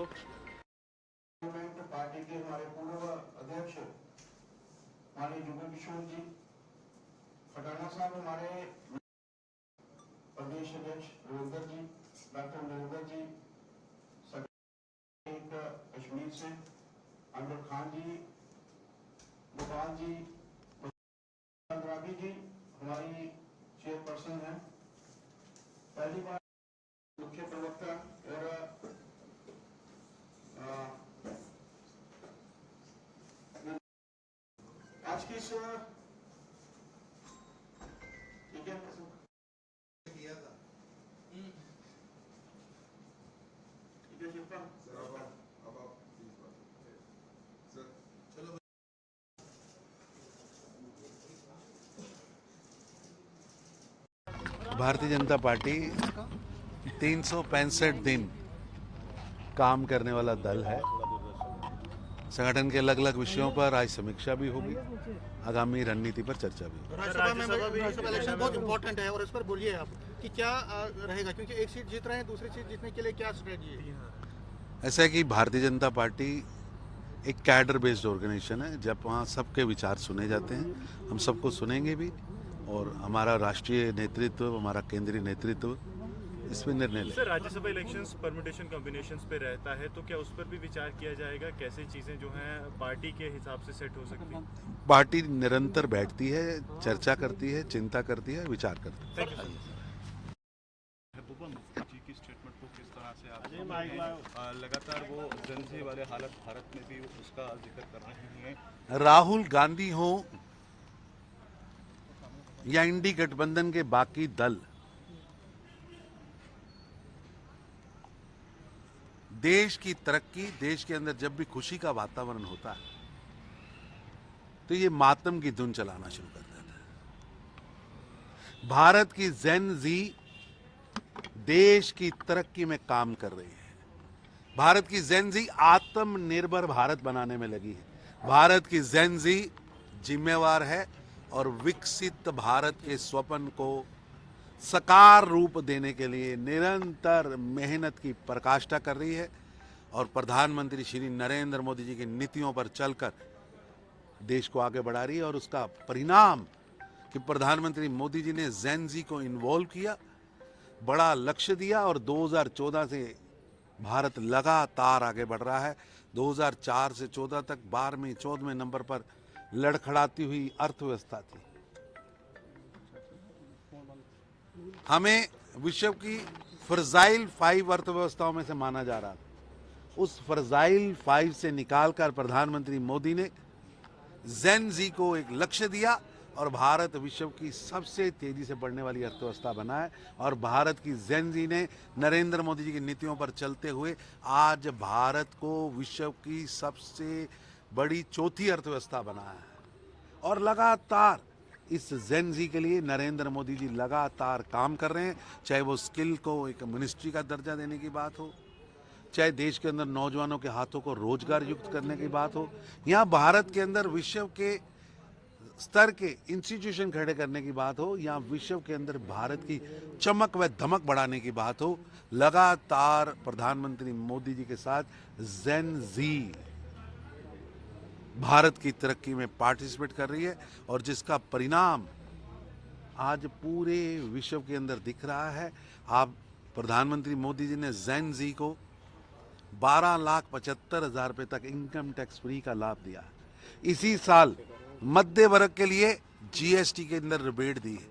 चलो। पार्टी के हमारे पूर्व अध्यक्ष माननीय जुगल किशोर जी, खटाना साहब हमारे प्रदेश अध्यक्ष रविंदर जी, डॉक्टर नरेंद्र जी, एक कश्मीर से अनवर खान जी, गोपाल जी, जी हमारी चेयरपर्सन है। पहली बार मुख्य प्रवक्ता और आज की इस किया था चलो। भारतीय जनता पार्टी 365 दिन काम करने वाला दल है। संगठन के अलग अलग विषयों पर आज समीक्षा भी होगी, आगामी रणनीति पर चर्चा भी होगी। राज्यसभा इलेक्शन बहुत इंपॉर्टेंट है और इस पर बोलिए आप कि क्या रहेगा, क्योंकि एक सीट जीत रहे हैं, दूसरी सीट जीतने के लिए क्या स्ट्रेटजी है? ऐसा है कि भारतीय जनता पार्टी एक कैडर बेस्ड ऑर्गेनाइजेशन है। जब वहाँ सबके विचार सुने जाते हैं, हम सबको सुनेंगे भी, और हमारा राष्ट्रीय नेतृत्व, हमारा केंद्रीय नेतृत्व इसमें निर्णय लेगा। Sir, Rajya Sabha elections permutation combinations पे रहता है, तो क्या उस पर भी विचार किया जाएगा? कैसे चीजें जो हैं पार्टी के हिसाब से सेट हो सकती हैं? पार्टी निरंतर बैठती है, चर्चा करती है, चिंता करती है, विचार करती है। Thank you. जी की स्टेटमेंट को किस तरह से आप लगातार वो जनजी वाले हालत भारत में भी उसका जिक्र कर रहे हैं? राहुल गांधी हो या इंडी गठबंधन के बाकी दल, देश की तरक्की, देश के अंदर जब भी खुशी का वातावरण होता है तो ये मातम की धुन चलाना शुरू कर देता है। भारत की जेन जी देश की तरक्की में काम कर रही है। भारत की जेन जी आत्मनिर्भर भारत बनाने में लगी है। भारत की जेन जी जिम्मेवार है और विकसित भारत के स्वप्न को साकार रूप देने के लिए निरंतर मेहनत की पराकाष्ठा कर रही है, और प्रधानमंत्री श्री नरेंद्र मोदी जी की नीतियों पर चलकर देश को आगे बढ़ा रही है। और उसका परिणाम कि प्रधानमंत्री मोदी जी ने जेन जी को इन्वॉल्व किया, बड़ा लक्ष्य दिया, और 2014 से भारत लगातार आगे बढ़ रहा है। 2004 से 14 तक 12वें 14वें नंबर पर लड़खड़ाती हुई अर्थव्यवस्था थी। हमें विश्व की फर्जाइल 5 अर्थव्यवस्थाओं में से माना जा रहा था। उस फर्जाइल 5 से निकालकर प्रधानमंत्री मोदी ने जेन जी को एक लक्ष्य दिया, और भारत विश्व की सबसे तेजी से बढ़ने वाली अर्थव्यवस्था बना है। और भारत की जेन जी ने नरेंद्र मोदी जी की नीतियों पर चलते हुए आज भारत को विश्व की सबसे बड़ी चौथी अर्थव्यवस्था बनाया है। और लगातार इस जेन जी के लिए नरेंद्र मोदी जी लगातार काम कर रहे हैं, चाहे वो स्किल को एक मिनिस्ट्री का दर्जा देने की बात हो, चाहे देश के अंदर नौजवानों के हाथों को रोजगार युक्त करने की बात हो, या भारत के अंदर विश्व के स्तर के इंस्टीट्यूशन खड़े करने की बात हो, या विश्व के अंदर भारत की चमक व धमक बढ़ाने की बात हो। लगातार प्रधानमंत्री मोदी जी के साथ जेन जी भारत की तरक्की में पार्टिसिपेट कर रही है, और जिसका परिणाम आज पूरे विश्व के अंदर दिख रहा है। आप प्रधानमंत्री मोदी जी ने जेन जी को 12,75,000 रुपये तक इनकम टैक्स फ्री का लाभ दिया। इसी साल मध्य वर्ग के लिए जीएसटी के अंदर रिबेट दी है,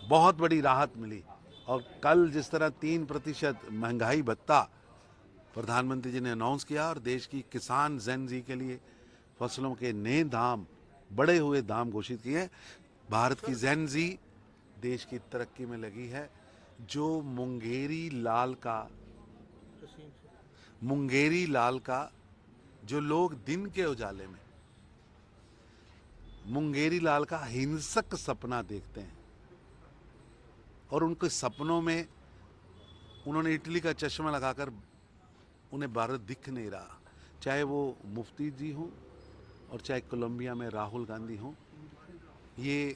बहुत बड़ी राहत मिली। और कल जिस तरह 3% महंगाई भत्ता प्रधानमंत्री जी ने अनाउंस किया, और देश की किसान जेन जी के लिए फसलों के नए दाम, बढ़े हुए दाम घोषित किए। भारत की जेन जी देश की तरक्की में लगी है। जो मुंगेरी लाल का जो लोग दिन के उजाले में मुंगेरी लाल का हिंसक सपना देखते हैं, और उनके सपनों में उन्होंने इटली का चश्मा लगाकर उन्हें भारत दिख नहीं रहा, चाहे वो मुफ्ती जी हों और चाहे कोलंबिया में राहुल गांधी हों। ये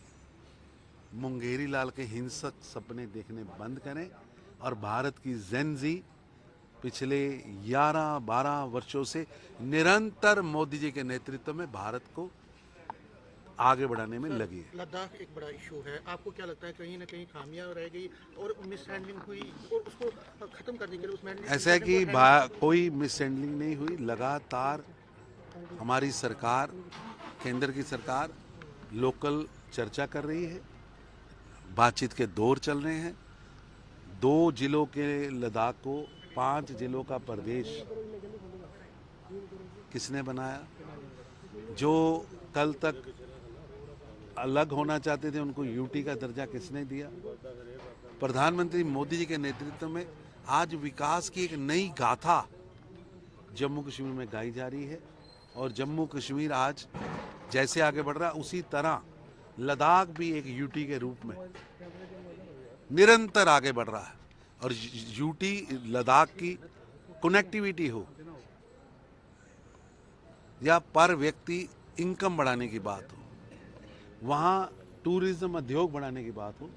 मुंगेरी लाल के हिंसक सपने देखने बंद करें और भारत की जेन जी पिछले 11-12 वर्षों से निरंतर मोदी जी के नेतृत्व में भारत को आगे बढ़ाने में लगी है। लद्दाख एक बड़ा इशू है, आपको क्या लगता है कहीं ना कहीं खामियां रह गई और मिसहैंडलिंग हुई और उसको खत्म करने के लिए उसमें ऐसा है कि कोई मिसहैंडलिंग नहीं हुई। लगातार हमारी सरकार, केंद्र की सरकार लोकल चर्चा कर रही है, बातचीत के दौर चल रहे हैं। 2 जिलों के लद्दाख को 5 जिलों का प्रदेश किसने बनाया? जो कल तक अलग होना चाहते थे उनको यूटी का दर्जा किसने दिया? प्रधानमंत्री मोदी जी के नेतृत्व में आज विकास की एक नई गाथा जम्मू कश्मीर में गाई जा रही है और जम्मू कश्मीर आज जैसे आगे बढ़ रहा है उसी तरह लद्दाख भी एक यूटी के रूप में निरंतर आगे बढ़ रहा है। और यूटी लद्दाख की कनेक्टिविटी हो या पर व्यक्ति इनकम बढ़ाने की बात हो, वहाँ टूरिज्म उद्योग बढ़ाने की बात हो,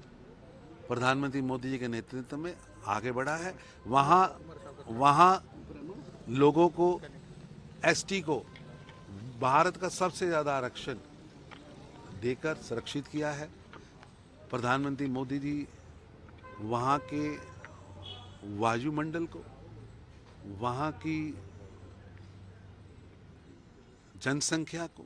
प्रधानमंत्री मोदी जी के नेतृत्व में आगे बढ़ा है। वहाँ लोगों को, एसटी को भारत का सबसे ज़्यादा आरक्षण देकर संरक्षित किया है। प्रधानमंत्री मोदी जी वहाँ के वायुमंडल को, वहाँ की जनसंख्या को,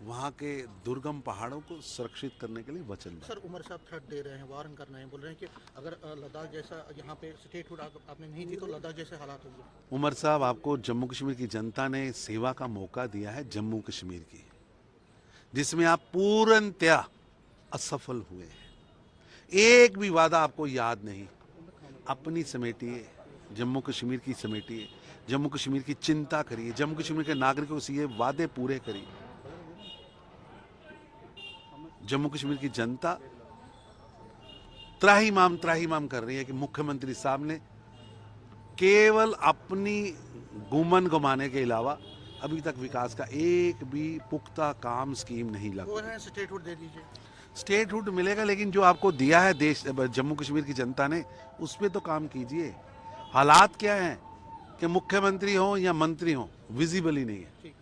वहाँ के दुर्गम पहाड़ों को सुरक्षित करने के लिए वचनबद्ध। सर उमर साहब थ्रेट दे रहे हैं, वार्न कर रहे हैं, बोल रहे हैं कि अगर लद्दाख जैसा यहाँ पे स्टेटहुड आपने नहीं दी तो लद्दाख जैसे हालात होंगे। उमर साहब, आपको जम्मू कश्मीर की जनता ने सेवा का मौका दिया है जम्मू कश्मीर की, जिसमें आप पूर्णतया असफल हुए हैं। एक भी वादा आपको याद नहीं। अपनी समेटिए, जम्मू कश्मीर की समेटिए, जम्मू कश्मीर की चिंता करिए, जम्मू कश्मीर के नागरिकों से ये वादे पूरे करिए। जम्मू कश्मीर की जनता त्राहिमाम कर रही है कि मुख्यमंत्री साहब ने केवल अपनी गुमन गुमाने के अलावा अभी तक विकास का एक भी पुख्ता काम स्कीम नहीं लगा। स्टेटहुड दे दीजिए। स्टेटहुड मिलेगा, लेकिन जो आपको दिया है देश जम्मू कश्मीर की जनता ने, उस पर तो काम कीजिए। हालात क्या हैं कि मुख्यमंत्री हो या मंत्री हो, विजिबल ही नहीं है।